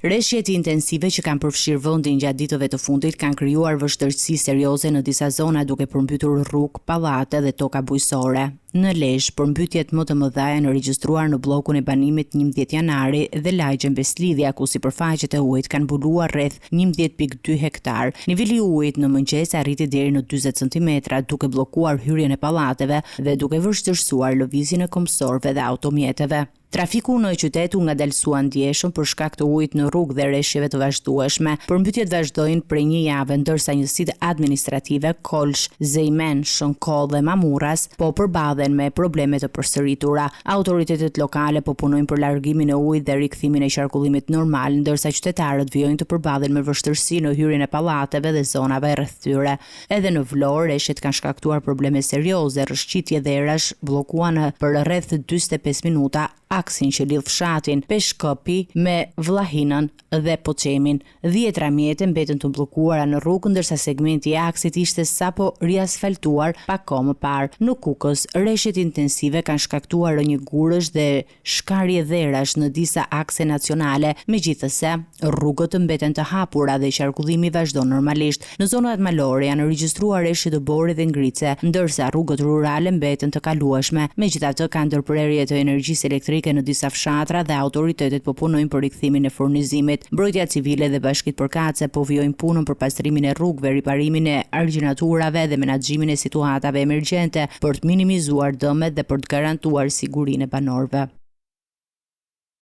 Rreshjet intensive që kanë përfshirë vendin gjatë ditëve të fundit kanë krijuar vështirësi serioze në disa zona duke përmbytur rrugë, pallate dhe toka bujqësore. Në Lezhë, përmbytjet më të mëdha janë regjistruar në bllokun e banimit 11 janari dhe lagjen Beslidhja, ku sipërfaqet e ujit kanë mbuluar rreth 11.2 hektar. Niveli i ujit në mëngjes arriti deri në 40 cm, duke bllokuar hyrjen e pallateve dhe duke vështirësuar lëvizjen e komsorëve dhe automjeteve. Trafiku në qytet u ngadalsua ndjeshëm për shkak të ujit në rrugë dhe rreshjeve të vazhdueshme. Përmbytjet vazhdojnë prej një jave, ndërsa njësitë administrative Kolsh, Zejmen, Shënkoll dhe Mamurras po përballen me probleme të përsëritura. Autoritetet lokale po punojnë për largimin e ujit dhe rikthimin e qarkullimit normal, ndërsa qytetarët vijojnë të përballen me vështirësi në hyrjen e pallateve dhe zonave rreth tyre. Edhe në Vlorë, rreshjet kanë shkaktuar probleme serioze. Rrshqitje dhe erash bllokuan për rreth 45 minuta aksin që lidh fshatin Peshkopi me Vllahinën dhe Poçemin. 10 mjete mbeten të bllokuara në rrugë, ndërsa segmenti i aksit ishte sapo riasfaltuar pak kohë më parë. Në Kukës, rreshjet intensive kanë shkaktuar rënje gurësh dhe shkarje dherash në disa akse nacionale, megjithëse rrugët mbeten të hapura dhe qarkullimi vazhdon normalisht. Në zonat malore janë regjistruar rreshje të Borit dhe Ngrice, ndërsa rrugët rurale mbeten të kalueshme. Megjithatë, ka ndërprerje të energjisë elektrike në disa fshatra dhe autoritetet po punojnë për rikthimin e furnizimit. Mbrojtja civile dhe bashkitë përkatëse po vijojnë punën për pastrimin e rrugëve, riparimin e argjinaturave dhe menaxhimin e situatave emergjente për të minimizuar dëmet dhe për të garantuar sigurinë e banorëve.